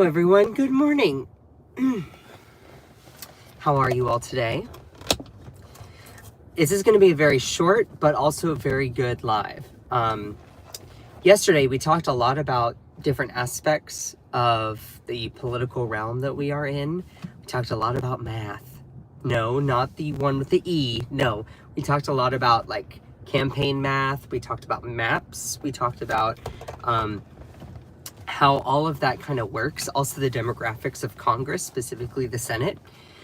Everyone, good morning. How are you all today? This is going to be a very short but also a very good live. Yesterday we talked a lot about different aspects of the political realm that we are in. We talked a lot about math. No, not the one with the E. No, we talked a lot about like campaign math. We talked about maps. We talked about how all of that kind of works, also the demographics of Congress, specifically the Senate.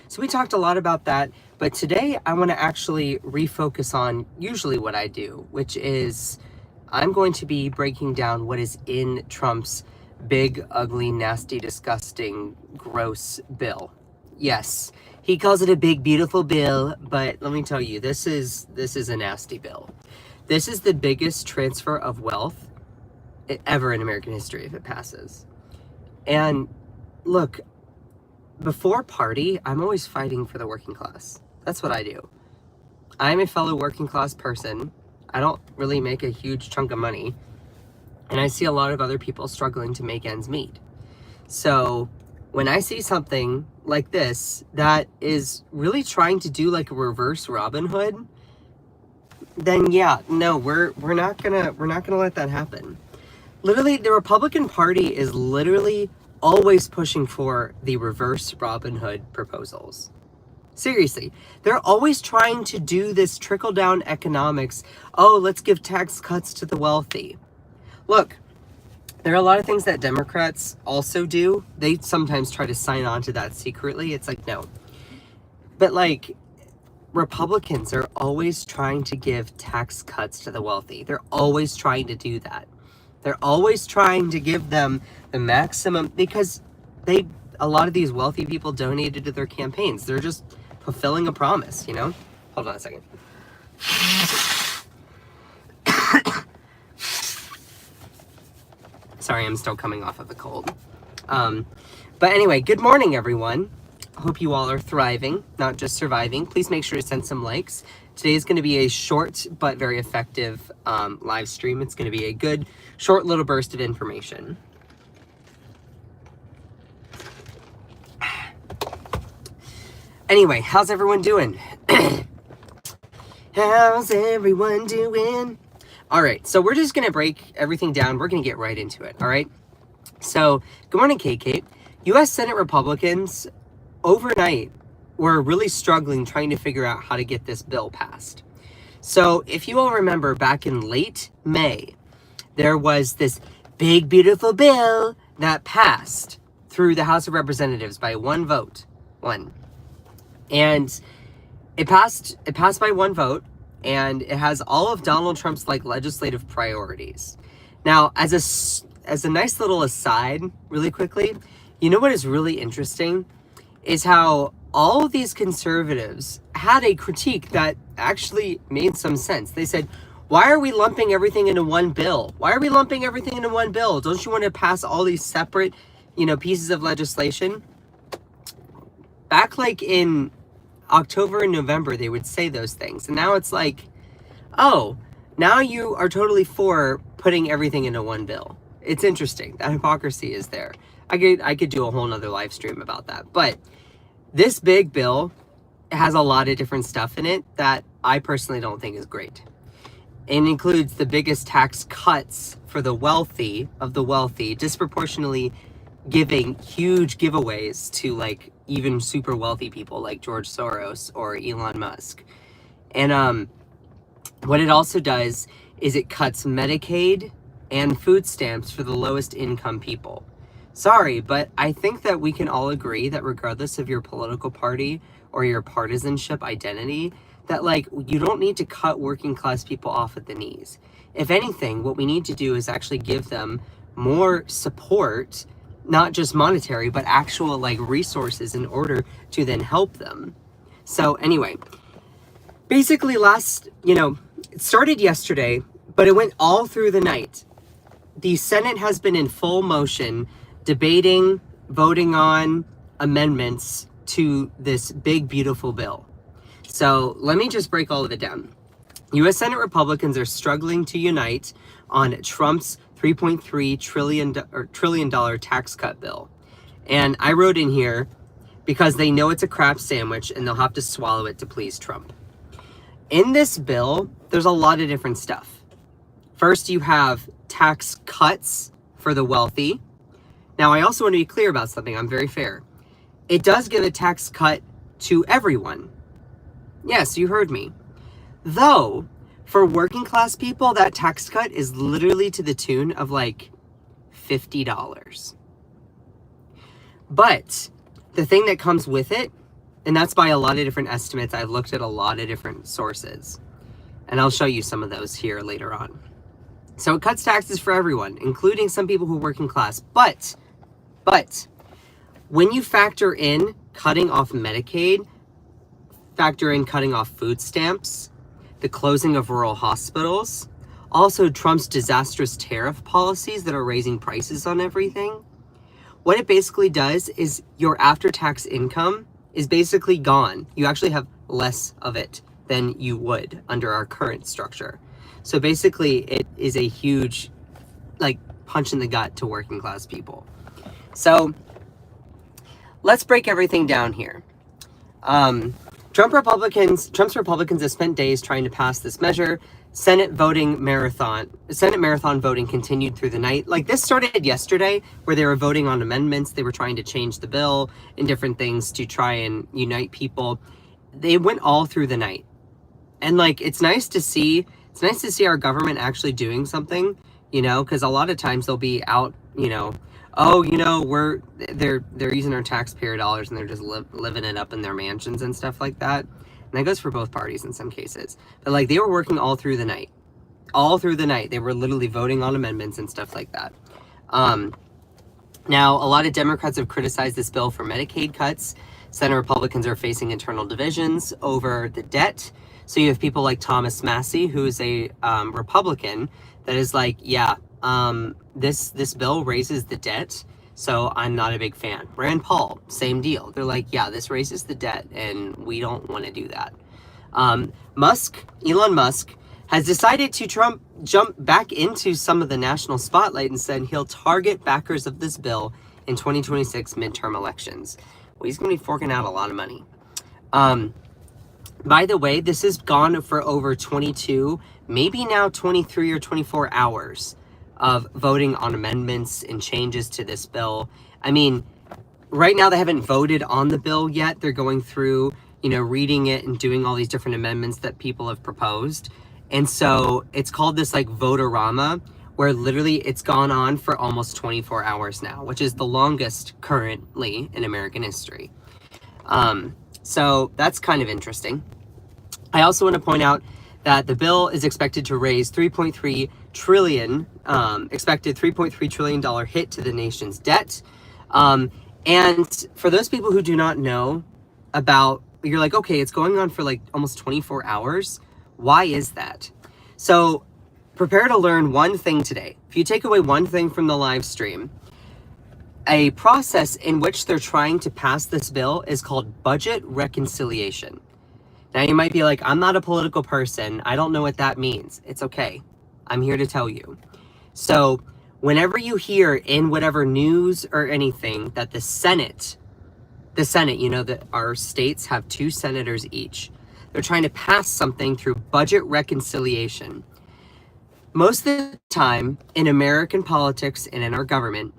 So we talked a lot about that, but today I want to actually refocus on usually what I do, which is I'm going to be breaking down what is in Trump's big, ugly, nasty, disgusting, gross bill. Yes, he calls it a big, beautiful bill, but let me tell you, this is a nasty bill. This is the biggest transfer of wealth ever in American history if it passes. And look, before party, I'm always fighting for the working class. That's what I do. I'm a fellow working class person. I don't really make a huge chunk of money. And I see a lot of other people struggling to make ends meet. So when I see something like this that is really trying to do like a reverse Robin Hood, then yeah, no, we're not gonna let that happen. Literally, the Republican Party is literally always pushing for the reverse Robin Hood proposals. Seriously, they're always trying to do this trickle-down economics. Oh, let's give tax cuts to the wealthy. Look, there are a lot of things that Democrats also do. They sometimes try to sign on to that secretly. It's like, no. But like, Republicans are always trying to give tax cuts to the wealthy. They're always trying to do that. They're always trying to give them the maximum because a lot of these wealthy people donated to their campaigns. They're just fulfilling a promise, you know? Hold on a second. Sorry, I'm still coming off of a cold. But anyway, good morning, everyone. Hope you all are thriving, not just surviving. Please make sure to send some likes. Today is going to be a short but very effective live stream. It's going to be a good, short little burst of information. Anyway, how's everyone doing? How's everyone doing? All right, so we're just going to break everything down. We're going to get right into it, all right? So, good morning, Kate. U.S. Senate Republicans overnight were really struggling trying to figure out how to get this bill passed. So if you all remember back in late May, there was this big, beautiful bill that passed through the House of Representatives by one vote. And it passed by one vote, and it has all of Donald Trump's like legislative priorities. Now, as a nice little aside, really quickly, you know what is really interesting is how all of these conservatives had a critique that actually made some sense. They said, why are we lumping everything into one bill? Why are we lumping everything into one bill? Don't you want to pass all these separate, pieces of legislation? Back like in October and November, they would say those things. And now it's like, oh, now you are totally for putting everything into one bill. It's interesting. That hypocrisy is there. I could do a whole nother live stream about that. But this big bill has a lot of different stuff in it that I personally don't think is great. It includes the biggest tax cuts for the wealthy, disproportionately giving huge giveaways to like even super wealthy people like George Soros or Elon Musk. And what it also does is it cuts Medicaid and food stamps for the lowest income people. Sorry, but I think that we can all agree that regardless of your political party or your partisanship identity, that like you don't need to cut working class people off at the knees. If anything, what we need to do is actually give them more support, not just monetary, but actual like resources in order to then help them. So anyway, basically it started yesterday, but it went all through the night. The Senate has been in full motion debating, voting on amendments to this big, beautiful bill. So let me just break all of it down. U.S. Senate Republicans are struggling to unite on Trump's $3.3 trillion tax cut bill. And I wrote in here because they know it's a crap sandwich and they'll have to swallow it to please Trump. In this bill, there's a lot of different stuff. First, you have tax cuts for the wealthy. Now, I also want to be clear about something. I'm very fair. It does give a tax cut to everyone. Yes, you heard me. Though, for working class people, that tax cut is literally to the tune of like $50. But the thing that comes with it, and that's by a lot of different estimates, I've looked at a lot of different sources, and I'll show you some of those here later on. So it cuts taxes for everyone, including some people who are working class. But when you factor in cutting off Medicaid, factor in cutting off food stamps, the closing of rural hospitals, also Trump's disastrous tariff policies that are raising prices on everything, what it basically does is your after-tax income is basically gone. You actually have less of it than you would under our current structure. So basically, it is a huge, like, punch in the gut to working class people. So let's break everything down here. Trump's Republicans have spent days trying to pass this measure. Senate marathon voting continued through the night. Like, this started yesterday where they were voting on amendments. They were trying to change the bill and different things to try and unite people. They went all through the night. And like, it's nice to see our government actually doing something, you know, because a lot of times they'll be out, you know, oh, you know, they're using our taxpayer dollars and they're just living it up in their mansions and stuff like that. And that goes for both parties in some cases. But like, they were working all through the night. All through the night. They were literally voting on amendments and stuff like that. Now, a lot of Democrats have criticized this bill for Medicaid cuts. Senate Republicans are facing internal divisions over the debt. So you have people like Thomas Massie, who is a Republican, that is like, yeah, this bill raises the debt, so I'm not a big fan. Rand Paul, same deal. They're like, yeah, this raises the debt, and we don't want to do that. Elon Musk, has decided to jump back into some of the national spotlight and said he'll target backers of this bill in 2026 midterm elections. Well, he's going to be forking out a lot of money. By the way, this has gone for over 22, maybe now 23 or 24 hours of voting on amendments and changes to this bill. I mean, right now they haven't voted on the bill yet. They're going through, you know, reading it and doing all these different amendments that people have proposed. And so it's called this like vote-a-rama, where literally it's gone on for almost 24 hours now, which is the longest currently in American history. So that's kind of interesting. I also want to point out that the bill is expected to raise $3.3 trillion hit to the nation's debt. And for those people who do not know about, you're like, okay, it's going on for like almost 24 hours. Why is that? So prepare to learn one thing today. If you take away one thing from the live stream, a process in which they're trying to pass this bill is called budget reconciliation. Now you might be like, I'm not a political person. I don't know what that means. It's okay. I'm here to tell you. So whenever you hear in whatever news or anything that the Senate, you know, that our states have 2 senators each, they're trying to pass something through budget reconciliation. Most of the time in American politics and in our government,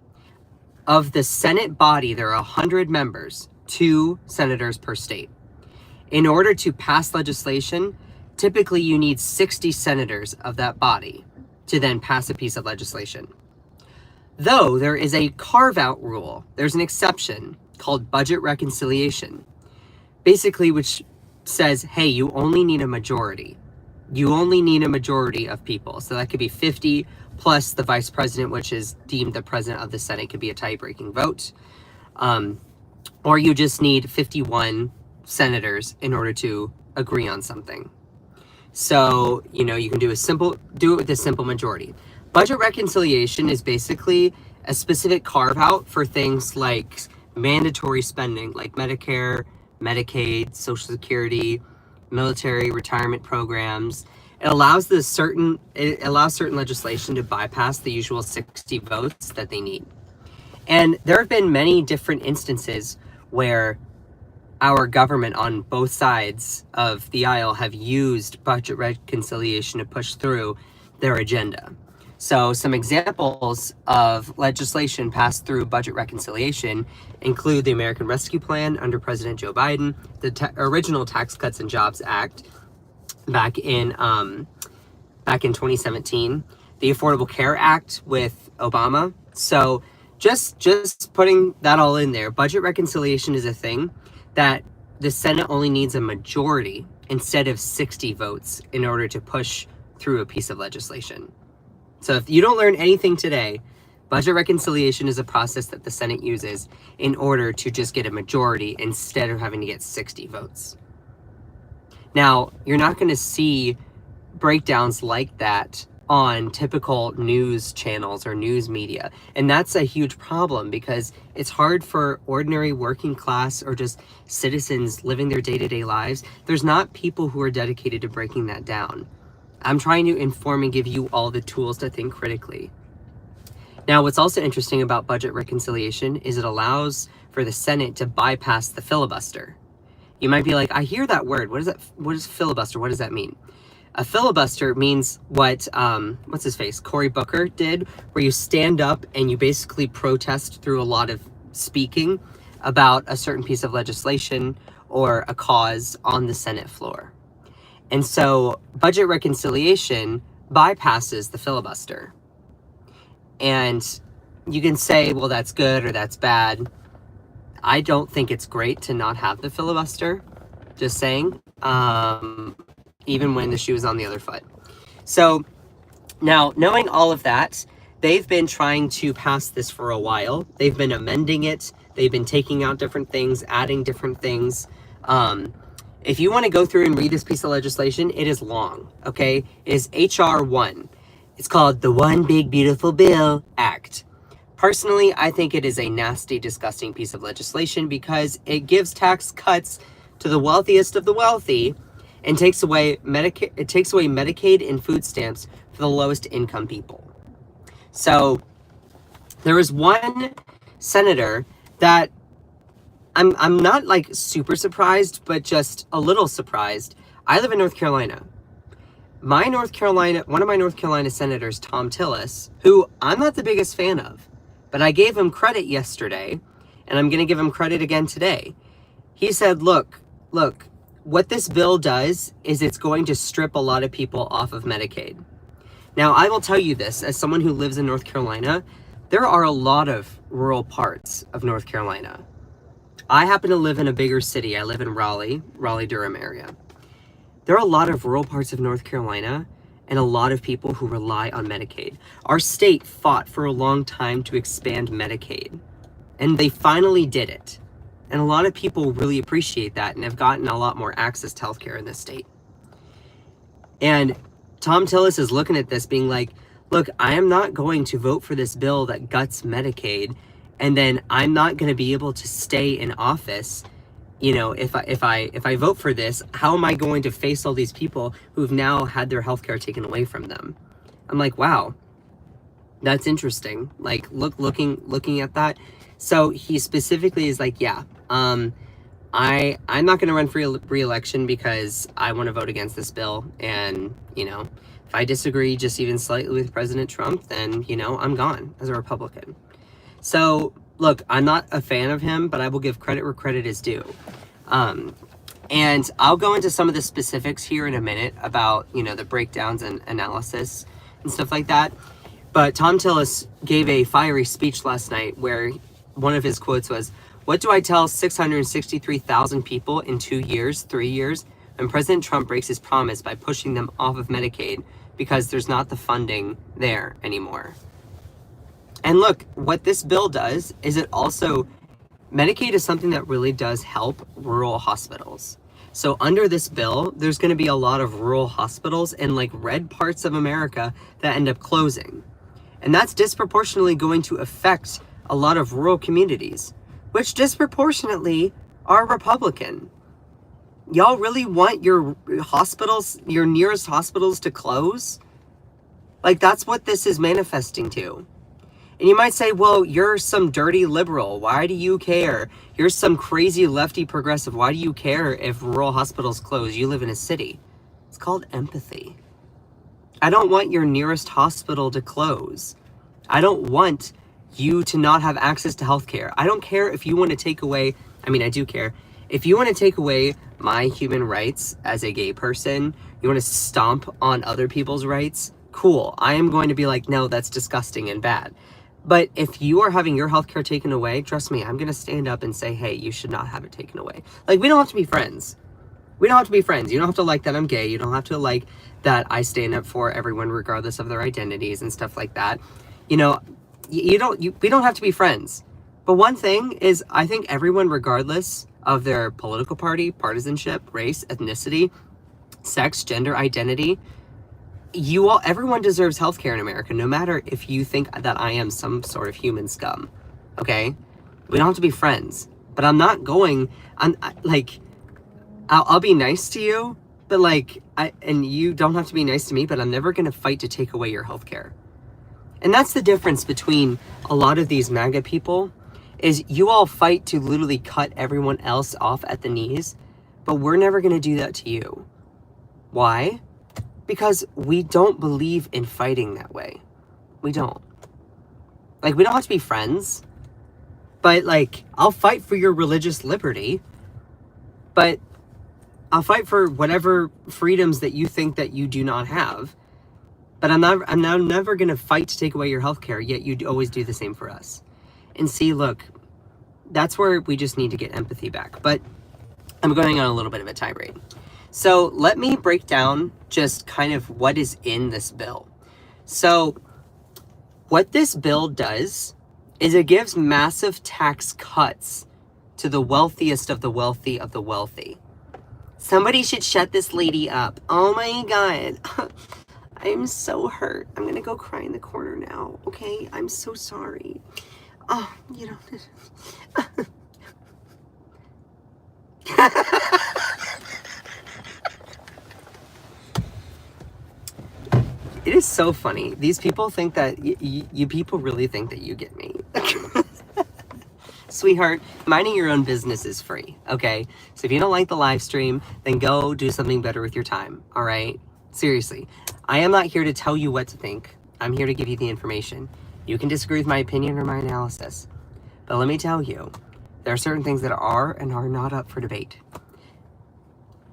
of the Senate body, there are 100 members, 2 senators per state. In order to pass legislation, typically you need 60 senators of that body to then pass a piece of legislation. Though there is a carve-out rule, there's an exception called budget reconciliation, basically which says, hey, you only need a majority. You only need a majority of people. So that could be 50 plus the vice president, which is deemed the president of the Senate, could be a tie-breaking vote. Or you just need 51 senators in order to agree on something. So, you know, you can do it with a simple majority. Budget reconciliation is basically a specific carve-out for things like mandatory spending, like Medicare, Medicaid, Social Security, military retirement programs. It allows certain legislation to bypass the usual 60 votes that they need. And there have been many different instances where our government on both sides of the aisle have used budget reconciliation to push through their agenda. So some examples of legislation passed through budget reconciliation include the American Rescue Plan under President Joe Biden, the original Tax Cuts and Jobs Act back in 2017, the Affordable Care Act with Obama. So just putting that all in there, budget reconciliation is a thing that the Senate only needs a majority instead of 60 votes in order to push through a piece of legislation. So if you don't learn anything today, budget reconciliation is a process that the Senate uses in order to just get a majority instead of having to get 60 votes. Now, you're not going to see breakdowns like that on typical news channels or news media. And that's a huge problem because it's hard for ordinary working class or just citizens living their day-to-day lives. There's not people who are dedicated to breaking that down. I'm trying to inform and give you all the tools to think critically. Now, what's also interesting about budget reconciliation is it allows for the Senate to bypass the filibuster. You might be like, I hear that word. What is that? What is filibuster? What does that mean? A filibuster means what, what's his face? Cory Booker did, where you stand up and you basically protest through a lot of speaking about a certain piece of legislation or a cause on the Senate floor. And so budget reconciliation bypasses the filibuster. And you can say, well, that's good or that's bad. I don't think it's great to not have the filibuster, just saying. Even when the shoe is on the other foot. So now, knowing all of that, they've been trying to pass this for a while. They've been amending it. They've been taking out different things, adding different things. If you want to go through and read this piece of legislation, it is long, okay? It is H.R. 1. It's called the One Big Beautiful Bill Act. Personally, I think it is a nasty, disgusting piece of legislation because it gives tax cuts to the wealthiest of the wealthy and takes away Medicaid and food stamps for the lowest income people. So there was one senator that I'm not like super surprised, but just a little surprised. I live in North Carolina. One of my North Carolina senators, Thom Tillis, who I'm not the biggest fan of, but I gave him credit yesterday, and I'm going to give him credit again today. He said, look, what this bill does is it's going to strip a lot of people off of Medicaid. Now, I will tell you this, as someone who lives in North Carolina, there are a lot of rural parts of North Carolina. I happen to live in a bigger city. I live in Raleigh-Durham area. There are a lot of rural parts of North Carolina and a lot of people who rely on Medicaid. Our state fought for a long time to expand Medicaid, and they finally did it. And a lot of people really appreciate that and have gotten a lot more access to healthcare in this state. And Thom Tillis is looking at this being like, look, I am not going to vote for this bill that guts Medicaid, and then I'm not going to be able to stay in office. You know, if I vote for this, how am I going to face all these people who've now had their healthcare taken away from them? I'm like, wow, that's interesting. Like, looking at that. So he specifically is like, yeah, I'm not going to run for re-election because I want to vote against this bill. And, you know, if I disagree just even slightly with President Trump, then, you know, I'm gone as a Republican. So, look, I'm not a fan of him, but I will give credit where credit is due. And I'll go into some of the specifics here in a minute about, you know, the breakdowns and analysis and stuff like that. But Thom Tillis gave a fiery speech last night where one of his quotes was, "What do I tell 663,000 people in 3 years, when President Trump breaks his promise by pushing them off of Medicaid because there's not the funding there anymore?" And look, what this bill does is it also, Medicaid is something that really does help rural hospitals. So under this bill, there's going to be a lot of rural hospitals in like red parts of America that end up closing. And that's disproportionately going to affect a lot of rural communities, which disproportionately are Republican. Y'all really want your hospitals, your nearest hospitals to close? Like, that's what this is manifesting to. And you might say, well, you're some dirty liberal. Why do you care? You're some crazy lefty progressive. Why do you care if rural hospitals close? You live in a city. It's called empathy. I don't want your nearest hospital to close. I don't want you to not have access to healthcare. I don't care if you want to take away, I mean, I do care. If you want to take away my human rights as a gay person, you want to stomp on other people's rights, cool. I am going to be like, no, that's disgusting and bad. But if you are having your healthcare taken away, trust me, I'm going to stand up and say, hey, you should not have it taken away. Like, we don't have to be friends. We don't have to be friends. You don't have to like that I'm gay. You don't have to like that I stand up for everyone regardless of their identities and stuff like that. You know, we don't have to be friends. But one thing is, I think everyone, regardless of their political party, partisanship, race, ethnicity, sex, gender, identity, everyone deserves healthcare in America, no matter if you think that I am some sort of human scum. Okay? We don't have to be friends. But I'll be nice to you, but and you don't have to be nice to me, but I'm never going to fight to take away your healthcare. And that's the difference between a lot of these MAGA people, is you all fight to literally cut everyone else off at the knees, but we're never going to do that to you. Why? Because we don't believe in fighting that way. We don't. Like, we don't have to be friends, but I'll fight for your religious liberty, but I'll fight for whatever freedoms that you think that you do not have. But I'm never going to fight to take away your healthcare, yet you always do the same for us. And see, look, that's where we just need to get empathy back. But I'm going on a little bit of a tirade. So let me break down just kind of what is in this bill. So what this bill does is it gives massive tax cuts to the wealthiest of the wealthy of the wealthy. Somebody should shut this lady up. Oh my God. I'm so hurt. I'm gonna go cry in the corner now, okay? I'm so sorry. Oh, you know. It is so funny. These people think that, you people really think that you get me. Sweetheart, minding your own business is free, okay? So if you don't like the live stream, then go do something better with your time, all right? Seriously. I am not here to tell you what to think. I'm here to give you the information. You can disagree with my opinion or my analysis. But let me tell you, there are certain things that are and are not up for debate.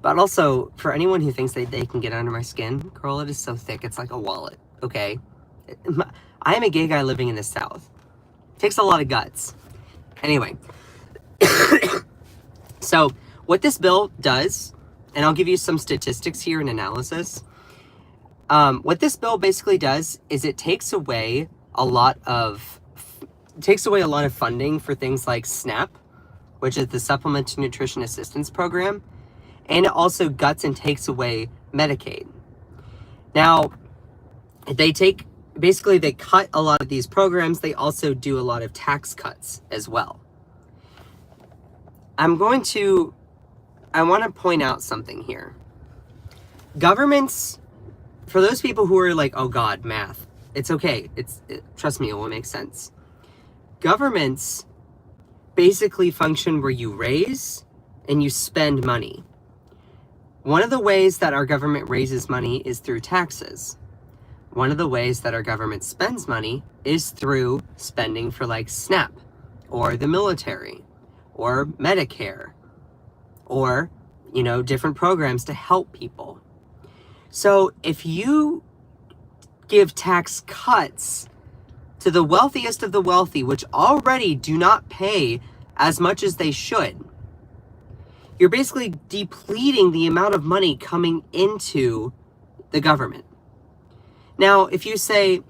But also, for anyone who thinks that they can get under my skin, girl, it is so thick, it's like a wallet, okay? I am a gay guy living in the South. It takes a lot of guts. Anyway, so what this bill does, and I'll give you some statistics here and analysis. What this bill basically does is it takes away a lot of funding for things like SNAP, which is the Supplemental Nutrition Assistance Program, and it also guts and takes away Medicaid. Now, they cut a lot of these programs. They also do a lot of tax cuts as well. I want to point out something here. Governments, for those people who are like, oh God, math, it's okay. Trust me, it will make sense. Governments basically function where you raise and you spend money. One of the ways that our government raises money is through taxes. One of the ways that our government spends money is through spending for like SNAP or the military or Medicare or, different programs to help people. So if you give tax cuts to the wealthiest of the wealthy, which already do not pay as much as they should, you're basically depleting the amount of money coming into the government. Now, if you say,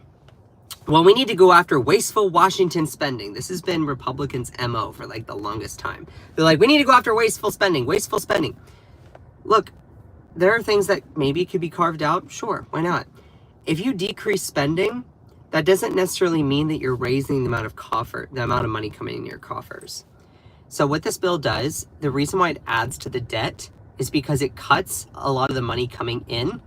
well, we need to go after wasteful Washington spending. This has been Republicans' MO for like the longest time. They're like, we need to go after wasteful spending. Look, there are things that maybe could be carved out. Sure, why not? If you decrease spending, that doesn't necessarily mean that you're raising the amount of money coming in your coffers. So what this bill does, the reason why it adds to the debt is because it cuts a lot of the money coming in,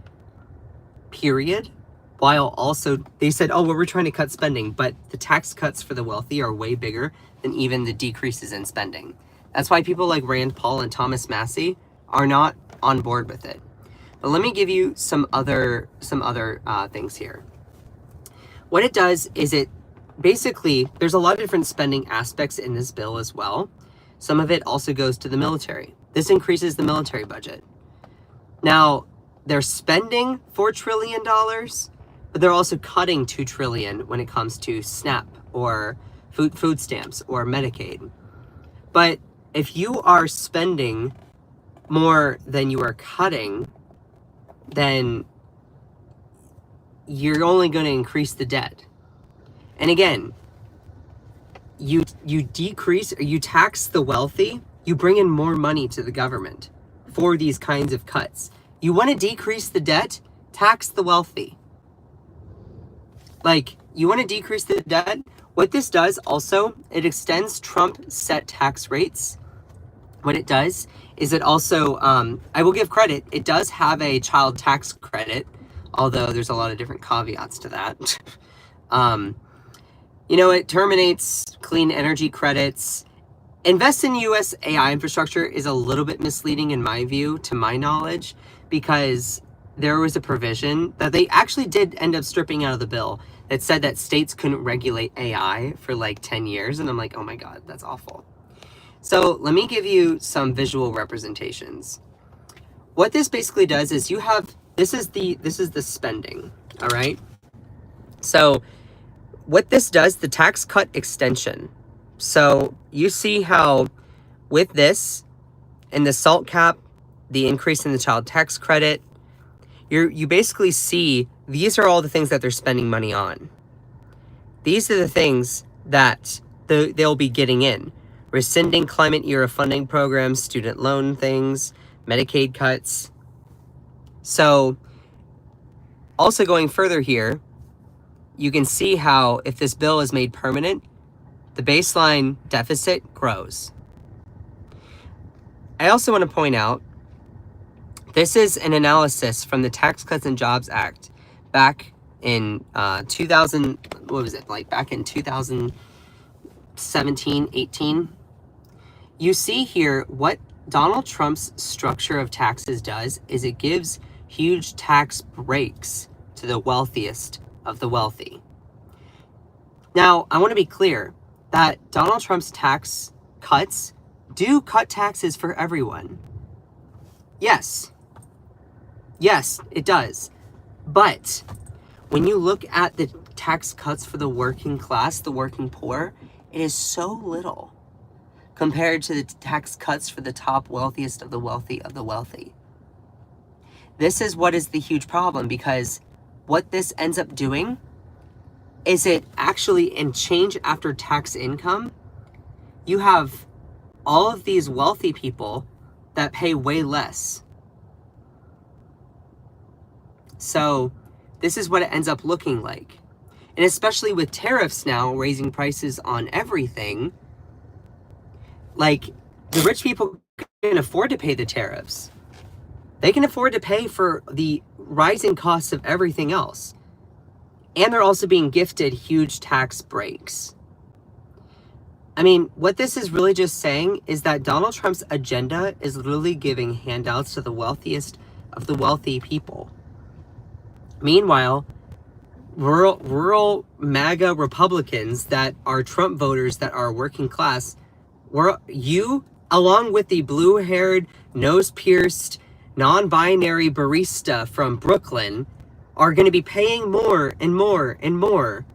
period. while also, they said, oh, well, we're trying to cut spending, but the tax cuts for the wealthy are way bigger than even the decreases in spending. That's why people like Rand Paul and Thomas Massey are not on board with it. But let me give you some other things here. What it does is it basically, there's a lot of different spending aspects in this bill as well. Some of it also goes to the military. This increases the military budget. Now, they're spending $4 trillion, but they're also cutting $2 trillion when it comes to SNAP or food stamps or Medicaid. But if you are spending more than you are cutting, then you're only going to increase the debt. And again, you decrease or you tax the wealthy, you bring in more money to the government for these kinds of cuts. You want to decrease the debt, tax the wealthy. Like, you want to decrease the debt? What this does also, it extends Trump set tax rates. What it does is it also, I will give credit, it does have a child tax credit, although there's a lot of different caveats to that. You know, it terminates clean energy credits. Invest in U.S. AI infrastructure is a little bit misleading in my view, to my knowledge, because there was a provision that they actually did end up stripping out of the bill that said that states couldn't regulate AI for like 10 years. And I'm like, oh my God, that's awful. So let me give you some visual representations. What this basically does is you have, this is the spending, all right? So what this does, the tax cut extension. So you see how with this and the SALT cap, the increase in the child tax credit, you basically see these are all the things that they're spending money on. These are the things that they'll be getting in. Rescinding climate era funding programs, student loan things, Medicaid cuts. So also going further here, you can see how if this bill is made permanent, the baseline deficit grows. I also want to point out, this is an analysis from the Tax Cuts and Jobs Act back in 2000, what was it, like back in 2017, 18. You see here what Donald Trump's structure of taxes does is it gives huge tax breaks to the wealthiest of the wealthy. Now, I want to be clear that Donald Trump's tax cuts do cut taxes for everyone. Yes, it does. But when you look at the tax cuts for the working class, the working poor, it is so little compared to the tax cuts for the top wealthiest of the wealthy of the wealthy. This is what is the huge problem, because what this ends up doing is it actually, in change after tax income, you have all of these wealthy people that pay way less. So this is what it ends up looking like. And especially with tariffs now raising prices on everything, like the rich people can afford to pay the tariffs. They can afford to pay for the rising costs of everything else. And they're also being gifted huge tax breaks. I mean, what this is really just saying is that Donald Trump's agenda is literally giving handouts to the wealthiest of the wealthy people. Meanwhile, rural MAGA Republicans that are Trump voters that are working class, you, along with the blue-haired, nose-pierced, non-binary barista from Brooklyn, are going to be paying more and more and more.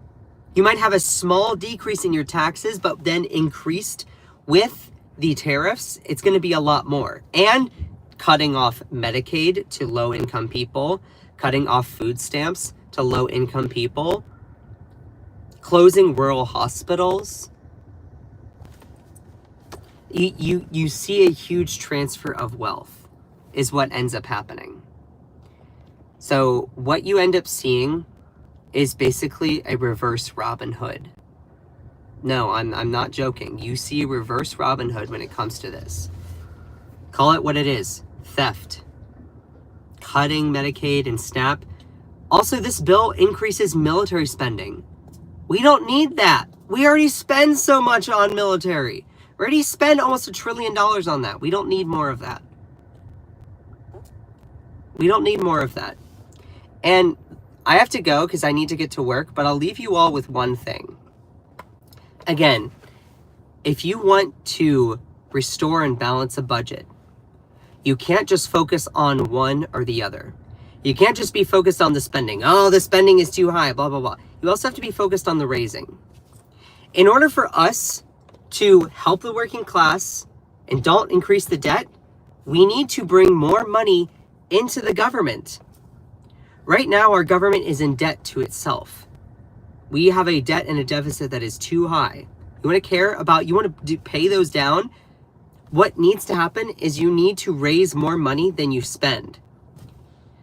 You might have a small decrease in your taxes, but then increased with the tariffs, it's going to be a lot more. And cutting off Medicaid to low-income people, cutting off food stamps to low-income people, closing rural hospitals. You see a huge transfer of wealth is what ends up happening. So what you end up seeing is basically a reverse Robin Hood. No, I'm not joking. You see reverse Robin Hood when it comes to this. Call it what it is, theft. Cutting Medicaid and SNAP. Also, this bill increases military spending. We don't need that. We already spend so much on military. We already spend almost $1 trillion on that. We don't need more of that. We don't need more of that. And I have to go because I need to get to work, but I'll leave you all with one thing. Again, if you want to restore and balance a budget, you can't just focus on one or the other. You can't just be focused on the spending. Oh, the spending is too high, blah, blah, blah. You also have to be focused on the raising. In order for us to help the working class and don't increase the debt, we need to bring more money into the government. Right now, our government is in debt to itself. We have a debt and a deficit that is too high. You want to care about, you want to pay those down? What needs to happen is you need to raise more money than you spend.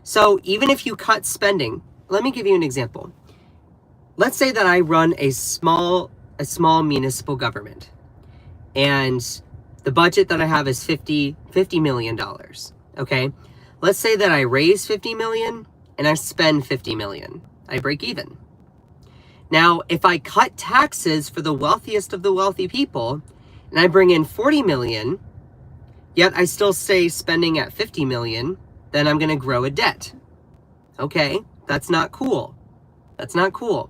So even if you cut spending, let me give you an example. Let's say that I run a small municipal government, and the budget that I have is $50 million. Okay, let's say that I raise 50 million and I spend 50 million. I break even. Now, if I cut taxes for the wealthiest of the wealthy people and I bring in 40 million, yet I still stay spending at 50 million, then I'm going to grow a debt. Okay, that's not cool. That's not cool.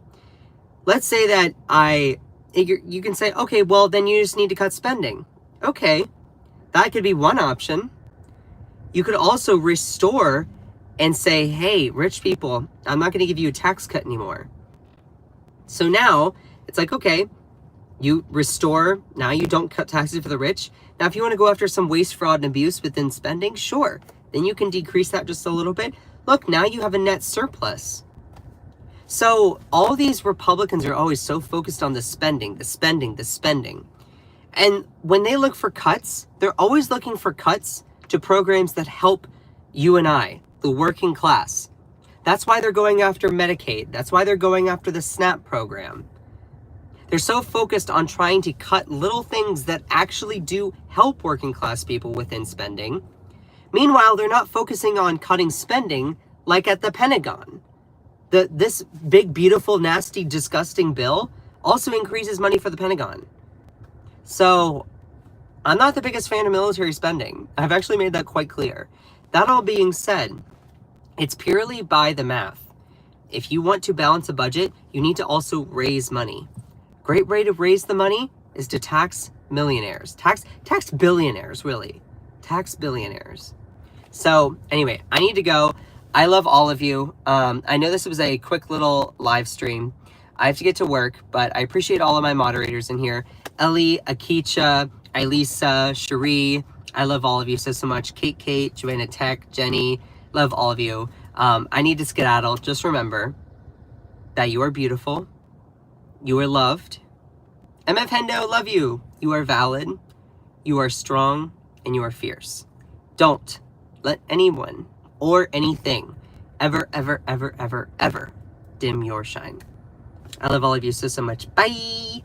Let's say that you can say, okay, well, then you just need to cut spending. Okay, that could be one option. You could also restore and say, hey, rich people, I'm not going to give you a tax cut anymore. So now it's like, okay, you restore, now you don't cut taxes for the rich. Now, if you want to go after some waste, fraud, and abuse within spending, sure. Then you can decrease that just a little bit. Look, now you have a net surplus. So all these Republicans are always so focused on the spending. And when they look for cuts, they're always looking for cuts to programs that help you and I, the working class. That's why they're going after Medicaid. That's why they're going after the SNAP program. They're so focused on trying to cut little things that actually do help working class people within spending. Meanwhile, they're not focusing on cutting spending like at the Pentagon. This big, beautiful, nasty, disgusting bill also increases money for the Pentagon. So I'm not the biggest fan of military spending. I've actually made that quite clear. That all being said, it's purely by the math. If you want to balance a budget, you need to also raise money. Great way to raise the money is to tax millionaires. Tax billionaires, really. Tax billionaires. So anyway, I need to go. I love all of you. I know this was a quick little live stream. I have to get to work, but I appreciate all of my moderators in here. Ellie, Akicha, Elisa, Cherie. I love all of you so much. Kate, Joanna Tech, Jenny. Love all of you. I need to skedaddle. Just remember that you are beautiful. You are loved. MF Hendo, love you. You are valid. You are strong. And you are fierce. Don't let anyone or anything ever dim your shine. I love all of you so much. Bye.